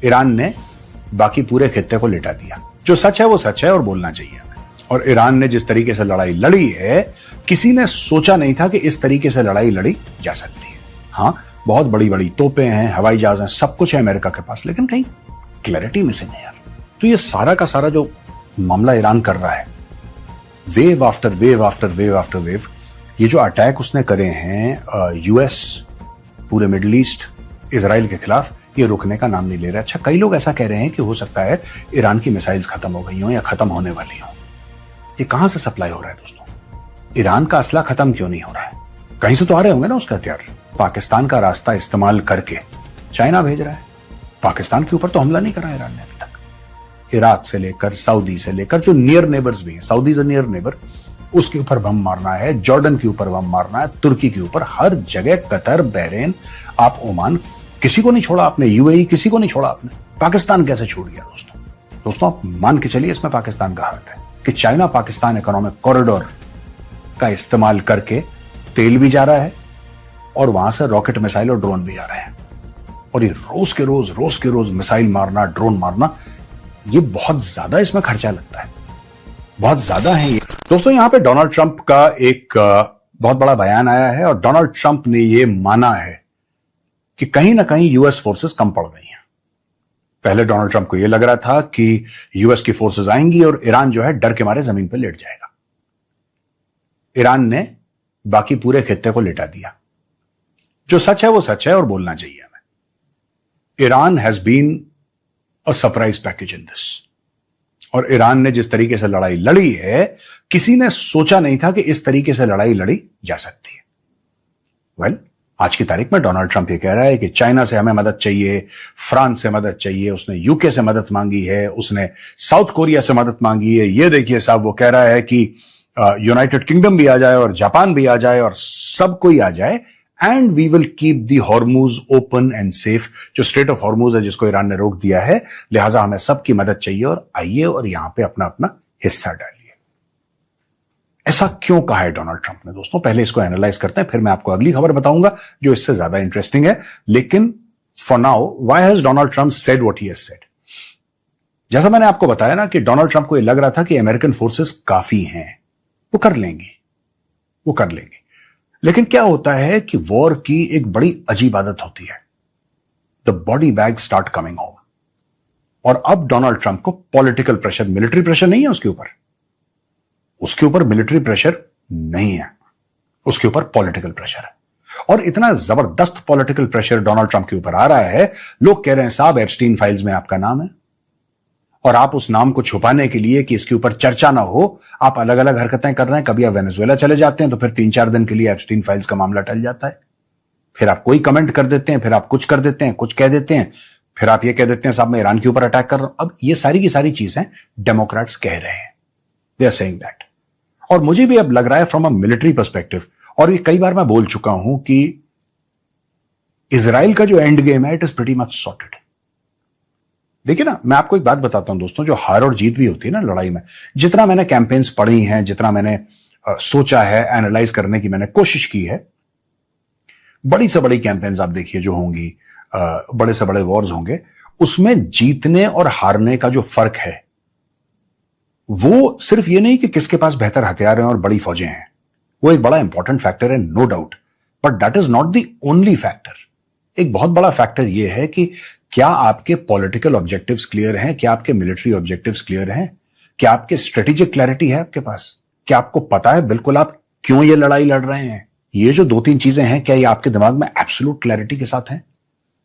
Iran ने बाकी पूरे खित्ते को लिटा दिया। जो सच है वो सच है और बोलना चाहिए हमें। और ईरान ने जिस तरीके से लड़ाई लड़ी है, किसी ने सोचा नहीं था कि इस तरीके से लड़ाई लड़ी जा सकती है। हाँ, बहुत बड़ी बड़ी तोपें हैं, हवाई जहाज हैं, सब कुछ है अमेरिका के पास, लेकिन कहीं क्लैरिटी मिसिंग है यार। तो ये सारा का सारा जो मामला ईरान कर रहा है, wave after wave after wave after wave, ये जो अटैक उसने करे हैं यूएस, पूरे मिडिल ईस्ट, इजराइल के खिलाफ, ये रुकने का नाम नहीं ले रहा। अच्छा, कई लोग ऐसा कह रहे हैं कि हो सकता है ईरान की मिसाइल्स खत्म हो गई हो या खत्म होने वाली हो। ये कहां से सप्लाई हो रहा है दोस्तों? ईरान का असला खत्म क्यों नहीं हो रहा है? कहीं से तो आ रहे होंगे ना उसके हथियार। पाकिस्तान का रास्ता इस्तेमाल करके चाइना भेज रहा है। पाकिस्तान के ऊपर तो हमला नहीं करा ईरान ने अभी तक। इराक से लेकर सऊदी से लेकर जो नियर नेबर्स भी हैं, Saudi is a near neighbour, उसके ऊपर बम मारना है, जॉर्डन के ऊपर बम मारना है, तुर्की के ऊपर, हर जगह, कतर, बहरीन, आप ओमान, किसी को नहीं छोड़ा आपने, यूएई, किसी को नहीं छोड़ा आपने। पाकिस्तान कैसे छोड़ गया दोस्तों? दोस्तों आप मान के चलिए इसमें पाकिस्तान का हाथ है कि चाइना पाकिस्तान इकोनॉमिक कॉरिडोर का इस्तेमाल करके तेल भी जा रहा है और वहां से रॉकेट मिसाइल और ड्रोन भी आ रहे हैं। और ये रोज के रोज मिसाइल मारना, ड्रोन मारना, ये बहुत ज्यादा इसमें खर्चा लगता है, बहुत ज्यादा है ये। दोस्तों यहां पे डोनाल्ड ट्रंप का एक बहुत बड़ा बयान आया है और डोनाल्ड ट्रंप ने यह माना है कि कहीं ना कहीं यूएस फोर्सेस कम पड़ गई हैं। पहले डोनाल्ड ट्रंप को यह लग रहा था कि यूएस की फोर्सेस आएंगी और ईरान जो है डर के मारे जमीन पर लेट जाएगा। ईरान ने बाकी पूरे खित्ते को लिटा दिया। जो सच है वो सच है और बोलना चाहिए हमें। Iran has been a surprise package in this. और ईरान ने जिस तरीके से लड़ाई लड़ी है, किसी ने सोचा नहीं था कि इस तरीके से लड़ाई लड़ी जा सकती है। वेल, आज की तारीख में डोनाल्ड ट्रंप ये कह रहा है कि चाइना से हमें मदद चाहिए, फ्रांस से मदद चाहिए, उसने यूके से मदद मांगी है, उसने साउथ कोरिया से मदद मांगी है। ये देखिए साहब, वो कह रहा है कि यूनाइटेड किंगडम भी आ जाए और जापान भी आ जाए और सब कोई आ जाए, and we will keep the Hormuz open and safe. जो स्ट्रेट ऑफ हॉर्मुज है जिसको ईरान ने रोक दिया है, लिहाजा हमें सबकी मदद चाहिए और आइए और यहां पे अपना अपना हिस्सा डालिए। ऐसा क्यों कहा है डोनाल्ड ट्रंप ने दोस्तों? पहले इसको एनालाइज करते हैं, फिर मैं आपको अगली खबर बताऊंगा जो इससे ज्यादा इंटरेस्टिंग है। लेकिन for now, why has Donald Trump said what he has said? जैसा मैंने आपको बताया ना कि डोनाल्ड ट्रंप को यह लग रहा था कि अमेरिकन फोर्सेस काफी हैं, वो कर लेंगे। लेकिन क्या होता है कि वॉर की एक बड़ी अजीब आदत होती है, the body bag start coming home. और अब डोनाल्ड ट्रंप को पॉलिटिकल प्रेशर, मिलिट्री प्रेशर नहीं है उसके ऊपर मिलिट्री प्रेशर नहीं है, उसके ऊपर पॉलिटिकल प्रेशर है। और इतना जबरदस्त पॉलिटिकल प्रेशर डोनाल्ड ट्रंप के ऊपर आ रहा है, लोग कह रहे हैं साहब एप्स्टीन फाइल्स में आपका नाम है और आप उस नाम को छुपाने के लिए कि इसके ऊपर चर्चा ना हो, आप अलग अलग हरकतें कर रहे हैं। कभी आप वेनेजुएला चले जाते हैं तो फिर 3-4 दिन के लिए एप्स्टीन फाइल्स का मामला टल जाता है, फिर आप कोई कमेंट कर देते हैं, फिर आप कुछ कर देते हैं, कुछ कह देते हैं, फिर आप ये कह देते हैं साहब मैं ईरान के ऊपर अटैक कर रहा हूं। अब ये सारी की सारी चीजें डेमोक्रेट्स कह रहे हैं, दे आर सेइंग दैट। और मुझे भी अब लग रहा है फ्रॉम अ मिलिट्री पर्सपेक्टिव, और ये कई बार मैं बोल चुका हूं कि इजराइल का जो एंड गेम है it is pretty much sorted. देखिए ना, मैं आपको एक बात बताता हूं दोस्तों, जो हार और जीत भी होती है ना लड़ाई में, जितना मैंने कैंपेन्स पढ़ी हैं, जितना मैंने सोचा है, एनालाइज करने की मैंने कोशिश की है, बड़ी से बड़ी कैंपेन्स आप देखिए जो होंगी, बड़े से बड़े वॉर्स होंगे, उसमें जीतने और हारने का जो फर्क है वो सिर्फ ये नहीं कि किसके पास बेहतर हथियार हैं और बड़ी फौजें हैं, वो एक बड़ा इंपॉर्टेंट फैक्टर है, no doubt, but that is not the only factor. एक बहुत बड़ा फैक्टर यह है कि क्या आपके पॉलिटिकल ऑब्जेक्टिव्स क्लियर हैं, क्या आपके मिलिट्री ऑब्जेक्टिव्स क्लियर हैं, क्या आपके स्ट्रेटेजिक क्लैरिटी है आपके पास, क्या आपको पता है बिल्कुल आप क्यों ये लड़ाई लड़ रहे हैं। ये जो 2-3 चीजें हैं, क्या ये आपके दिमाग में एब्सोल्यूट क्लैरिटी के साथ हैं?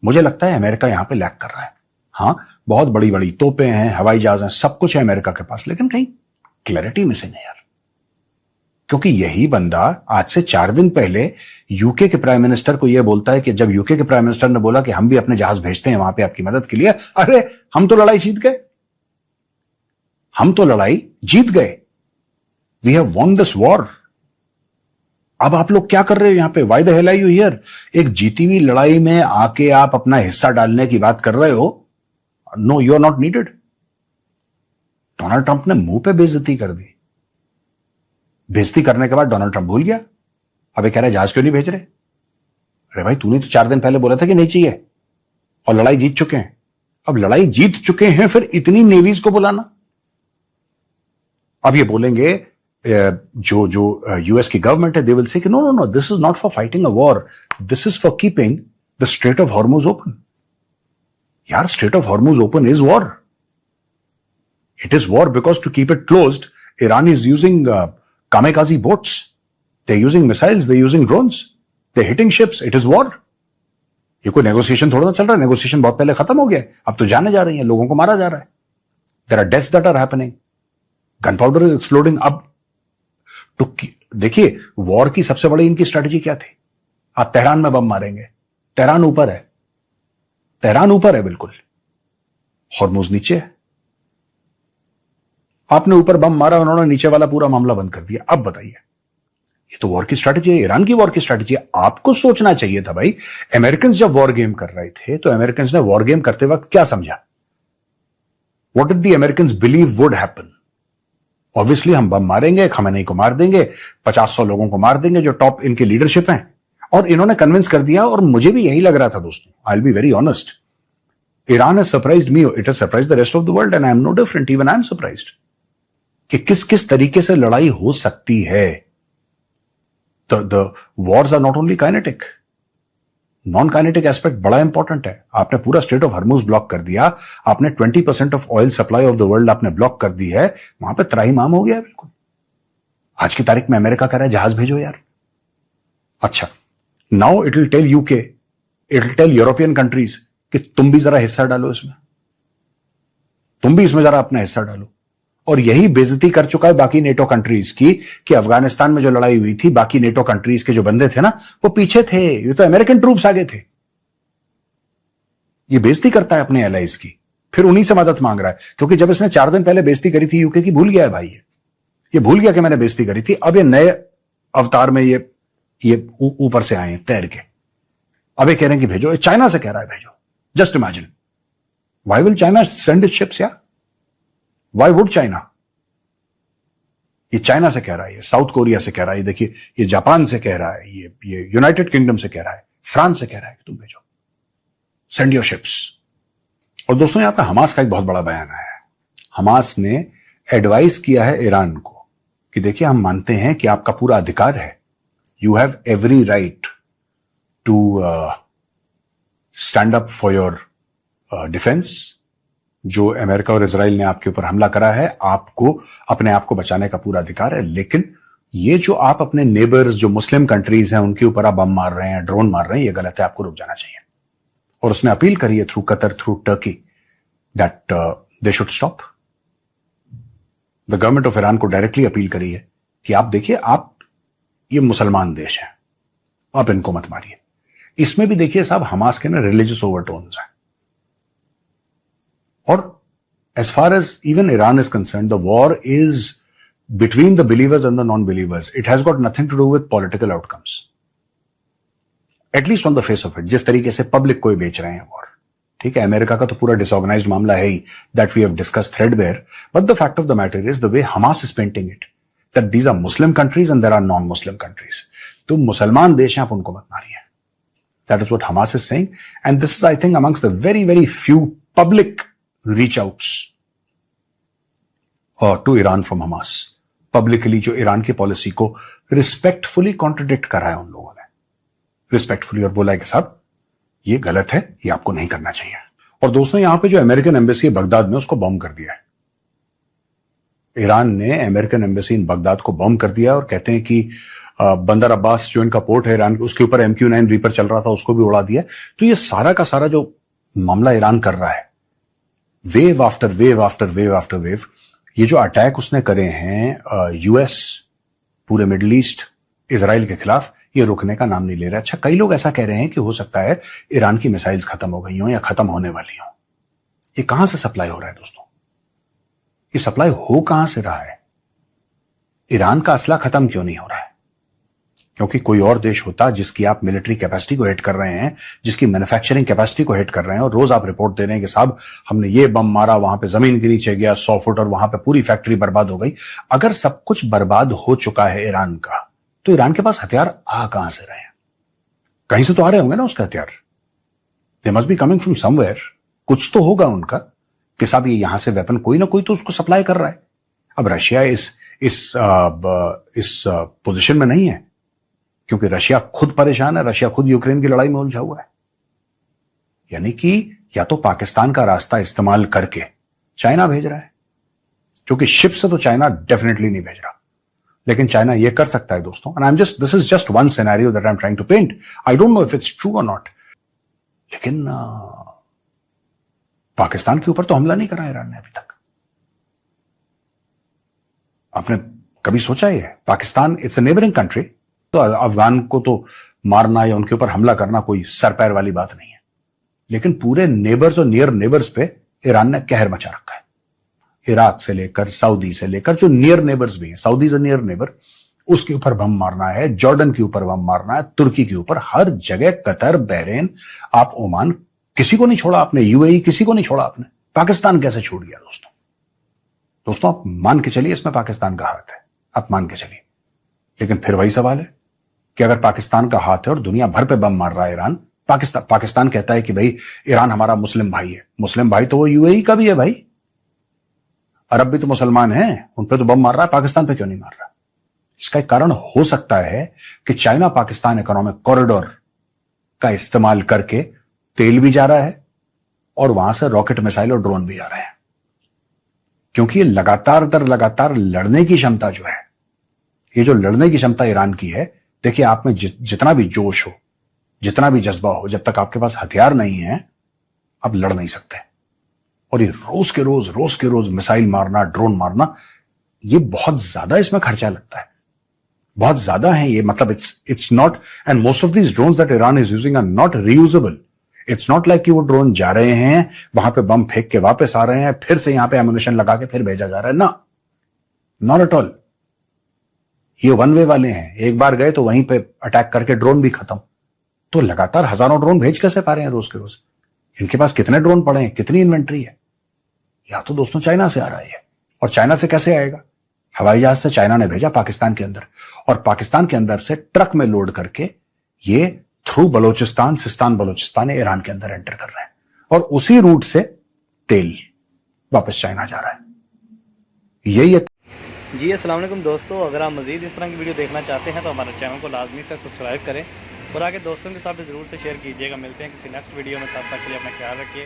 मुझे लगता है अमेरिका यहां पे लैग कर रहा है। हाँ, बहुत बड़ी बड़ी तोपें हैं, हवाई जहाज हैं, सब कुछ है अमेरिका के पास, लेकिन कहीं क्लैरिटी मिसिंग है यार। क्योंकि यही बंदा आज से 4 दिन पहले यूके के प्राइम मिनिस्टर को यह बोलता है कि जब यूके के प्राइम मिनिस्टर ने बोला कि हम भी अपने जहाज भेजते हैं वहां पे आपकी मदद के लिए, अरे हम तो लड़ाई जीत गए, we have won this war. अब आप लोग क्या कर रहे हो यहां पे? Why the hell are you here? एक जीती हुई लड़ाई में आके आप अपना हिस्सा डालने की बात कर रहे हो? No, you are not needed. Donald Trump ने मुंह पे बेइज्जती कर दी। बेइज्जती करने के बाद डोनाल्ड ट्रंप भूल गया, अब ये कह रहा है जहाज क्यों नहीं भेज रहे? अरे भाई, तूने तो 4 दिन पहले बोला था कि नहीं चाहिए और लड़ाई जीत चुके हैं। अब लड़ाई जीत चुके हैं, फिर इतनी नेवीज को बुलाना। अब ये बोलेंगे जो यूएस की गवर्नमेंट है, दे विल से कि no no no, this is not for fighting a war, this is for keeping the strait of Hormuz open. यार, strait of Hormuz open is war. It is war because to keep it closed, Iran is using kamikaze boats. They're using missiles. They're using drones. They're hitting ships. It is war. ये कोई negotiation थोड़ा ना चल रहा है। Negotiation बहुत पहले खत्म हो गया है। अब तो जाने जा रही हैं, लोगों को मारा जा रहा है। There are deaths that are happening. Gunpowder is exploding. अब तो देखिए, वॉर की सबसे बड़ी इनकी स्ट्रेटेजी क्या थी? आप तेहरान में बम मारेंगे। तेहरान ऊपर है, तेहरान ऊपर है बिल्कुल, हॉर्मुज नीचे है। आपने ऊपर बम मारा, उन्होंने नीचे वाला पूरा मामला बंद कर दिया। अब बताइए, ये तो वॉर की स्ट्रैटेजी है, ईरान की वॉर की स्ट्रैटेजी है। आपको सोचना चाहिए था भाई। अमेरिकन जब वॉर गेम कर रहे थे तो अमेरिकन ने वॉर गेम करते वक्त क्या समझा? What did the American believe would happen? Obviously हम बम मारेंगे, खमेनी को मार देंगे, 50-100 लोगों को मार देंगे जो टॉप इनकी लीडरशिप हैं। और इन्होंने कन्विंस कर दिया, और मुझे भी यही लग रहा था दोस्तों। I will be very honest, Iran has surprised me, it has surprised the rest of the world, and I am no different, even I am surprised कि किस किस तरीके से लड़ाई हो सकती है। The wars are not only kinetic, non kinetic aspect बड़ा इंपॉर्टेंट है। आपने पूरा स्ट्रेट ऑफ हॉर्मुज ब्लॉक कर दिया, आपने 20% of oil supply of the world आपने ब्लॉक कर दी है, वहां पे त्राहिमाम हो गया है बिल्कुल। आज की तारीख में अमेरिका कह रहा है जहाज भेजो यार। अच्छा, now it will tell UK, it will tell European countries कि तुम भी जरा हिस्सा डालो इसमें, तुम भी इसमें जरा अपना हिस्सा डालो। और यही बेइज्जती कर चुका है बाकी नेटो कंट्रीज की, कि अफगानिस्तान में जो लड़ाई हुई थी, बाकी नेटो कंट्रीज के जो बंदे थे ना, वो पीछे थे, ये तो अमेरिकन ट्रूप्स आगे थे। ये बेइज्जती करता है अपने एलाइज की, फिर उन्हीं से मदद मांग रहा है। क्योंकि जब इसने 4 दिन पहले बेइज्जती करी थी यूके की, भूल गया है भाई, ये भूल गया कि मैंने बेइज्जती करी थी। अब ये नए अवतार में ये ऊपर से आए हैं तैर के। अब ये कह रहे हैं कि भेजो, चाइना से कह रहा है भेजो। Just imagine, why will China send it's ships? या वाई वुड चाइना? ये चाइना से कह रहा है, ये साउथ कोरिया से कह रहा है, देखिए ये जापान से कह रहा है, ये यूनाइटेड किंगडम से कह रहा है, फ्रांस से कह रहा है कि तुम भेजो, सेंड योर शिप्स। और दोस्तों, यहां पे हमास का एक बहुत बड़ा बयान आया है। हमास ने एडवाइस किया है ईरान को कि देखिए, हम मानते हैं कि आपका पूरा अधिकार है, you have every right to stand up for your defence. जो अमेरिका और इजराइल ने आपके ऊपर हमला करा है, आपको अपने आप को बचाने का पूरा अधिकार है। लेकिन ये जो आप अपने नेबर्स, जो मुस्लिम कंट्रीज हैं, उनके ऊपर आप बम मार रहे हैं, ड्रोन मार रहे हैं, ये गलत है, आपको रुक जाना चाहिए। और उसने अपील करी है through Qatar, through Turkey, that they should stop. The government of Iran को डायरेक्टली अपील करी है कि आप देखिए, आप ये मुसलमान देश है, आप इनको मत मारिए। इसमें भी देखिए साहब, हमास के ना रिलीजियस ओवरटोन्स हैं। और as far as even Iran is concerned, the war is between the believers and the non-believers. It has got nothing to do with political outcomes. At least on the face of it. जिस तरीके से public को बेच रहे हैं war, ठीक है। America का तो पूरा डिसऑर्गेनाइज्ड मामला है ही, that we have discussed threadbare. But the fact of the matter is the way Hamas is painting it, that these are Muslim countries and there are non-Muslim countries. तो मुसलमान देश हैं, आप उनको मत मारिए. That is what Hamas is saying. And this is, I think, amongst the very, very few public reach outs to Iran from Hamas. Publicly जो Iran की पॉलिसी को रिस्पेक्टफुली कॉन्ट्रडिक्ट करा है उन लोगों ने, रिस्पेक्टफुली, और बोला है कि साहब ये गलत है, ये आपको नहीं करना चाहिए। और दोस्तों, यहां पे जो अमेरिकन एम्बेसी है बगदाद में, उसको बॉम्ब कर दिया है। ईरान ने अमेरिकन एम्बेसी इन बगदाद को बॉम्ब कर दिया, और कहते हैं कि बंदर अब्बास जो इनका पोर्ट है ईरान, उसके ऊपर MQ-9 रीपर चल रहा था, उसको भी उड़ा दिया। तो ये सारा का सारा जो मामला ईरान कर रहा है, wave after wave after wave after wave, ये जो अटैक उसने करे हैं यूएस, पूरे मिडिल ईस्ट, इजराइल के खिलाफ, ये रुकने का नाम नहीं ले रहा। अच्छा, कई लोग ऐसा कह रहे हैं कि हो सकता है ईरान की मिसाइल्स खत्म हो गई हो या खत्म होने वाली हो। ये कहां से सप्लाई हो रहा है दोस्तों? ये सप्लाई हो कहां से रहा है? ईरान का असला खत्म क्यों नहीं हो रहा है? क्योंकि कोई और देश होता जिसकी आप मिलिट्री कैपेसिटी को हिट कर रहे हैं, जिसकी मैन्युफैक्चरिंग कैपेसिटी को हिट कर रहे हैं, और रोज आप रिपोर्ट दे रहे हैं कि साहब हमने ये बम मारा, वहां पे जमीन के नीचे गया 100 फुट और वहां पे पूरी फैक्ट्री बर्बाद हो गई। अगर सब कुछ बर्बाद हो चुका है ईरान का, तो ईरान के पास हथियार आ कहां से रहे हैं? कहीं से तो आ रहे होंगे ना उसके हथियार। They must be coming from somewhere. कुछ तो होगा उनका कि साहब ये यहां से वेपन कोई ना कोई तो उसको सप्लाई कर रहा है। अब रशिया इस पोजीशन में नहीं है क्योंकि रशिया खुद परेशान है, रशिया खुद यूक्रेन की लड़ाई में उलझा हुआ है। यानी कि या तो पाकिस्तान का रास्ता इस्तेमाल करके चाइना भेज रहा है, क्योंकि शिप से तो चाइना डेफिनेटली नहीं भेज रहा, लेकिन चाइना ये कर सकता है दोस्तों। And this is just one scenario that I am trying to paint. I don't know if it's true और नॉट, लेकिन पाकिस्तान के ऊपर तो हमला नहीं करा ईरान ने अभी तक। आपने कभी सोचा है Pakistan it's a neighbouring country, तो अफगान को तो मारना या उनके ऊपर हमला करना कोई सर पैर वाली बात नहीं है, लेकिन पूरे नेबर्स और नियर नेबर्स पे ईरान ने कहर मचा रखा है। इराक से लेकर सऊदी से लेकर जो नियर नेबर्स भी हैं, सऊदी से नियर नेबर, उसके ऊपर बम मारना है, जॉर्डन के ऊपर बम मारना है, तुर्की के ऊपर, हर जगह, कतर, बहरीन, आप ओमान, किसी को नहीं छोड़ा आपने, यूएई, किसी को नहीं छोड़ा आपने। पाकिस्तान कैसे छूट गया दोस्तों? दोस्तों आप मान के चलिए इसमें पाकिस्तान का हाथ है, आप मान के चलिए, लेकिन फिर वही सवाल है कि अगर पाकिस्तान का हाथ है और दुनिया भर पे बम मार रहा है ईरान, पाकिस्तान कहता है कि भाई ईरान हमारा मुस्लिम भाई है। मुस्लिम भाई तो वो यूएई का भी है भाई, अरब भी तो मुसलमान हैं, उन पे तो बम मार रहा है, पाकिस्तान पे क्यों नहीं मार रहा? इसका एक कारण हो सकता है कि चाइना पाकिस्तान इकोनॉमिक कॉरिडोर का इस्तेमाल करके तेल भी जा रहा है और वहां से रॉकेट मिसाइल और ड्रोन भी जा रहे हैं, क्योंकि ये लगातार दर लगातार लड़ने की क्षमता जो है, ये जो लड़ने की क्षमता ईरान की है, देखिए आप में जितना भी जोश हो, जितना भी जज्बा हो, जब तक आपके पास हथियार नहीं है आप लड़ नहीं सकते। और ये रोज के रोज मिसाइल मारना, ड्रोन मारना, ये बहुत ज्यादा इसमें खर्चा लगता है, बहुत ज्यादा है ये। मतलब it's not, and most of these drones that Iran is using are not reusable. It's not like कि वो ड्रोन जा रहे हैं, वहां पे बम फेंक के वापस आ रहे हैं, फिर से यहां पे एमुनेशन लगा के फिर भेजा जा रहा है, ना, नॉट एट ऑल। ये वन वे वाले हैं, एक बार गए तो वहीं पे अटैक करके ड्रोन भी खत्म। तो लगातार हजारों ड्रोन भेज कैसे पा रहे हैं रोज के रोज? इनके पास कितने ड्रोन पड़े हैं, कितनी इन्वेंट्री है? या तो दोस्तों चाइना से आ रहा है, और चाइना से कैसे आएगा? हवाई जहाज से चाइना ने भेजा पाकिस्तान के अंदर, और पाकिस्तान के अंदर से ट्रक में लोड करके ये थ्रू बलोचिस्तान, सिस्तान बलोचिस्तान ईरान के अंदर एंटर कर रहे हैं, और उसी रूट से तेल वापस चाइना जा रहा है। यही है जी। अस्सलाम वालेकुम दोस्तों, अगर आप मज़ीद इस तरह की वीडियो देखना चाहते हैं तो हमारे चैनल को लाजमी से सब्सक्राइब करें और आगे दोस्तों के साथ भी ज़रूर से शेयर कीजिएगा। मिलते हैं किसी नेक्स्ट वीडियो में, तब तक के लिए अपना ख्याल रखिए।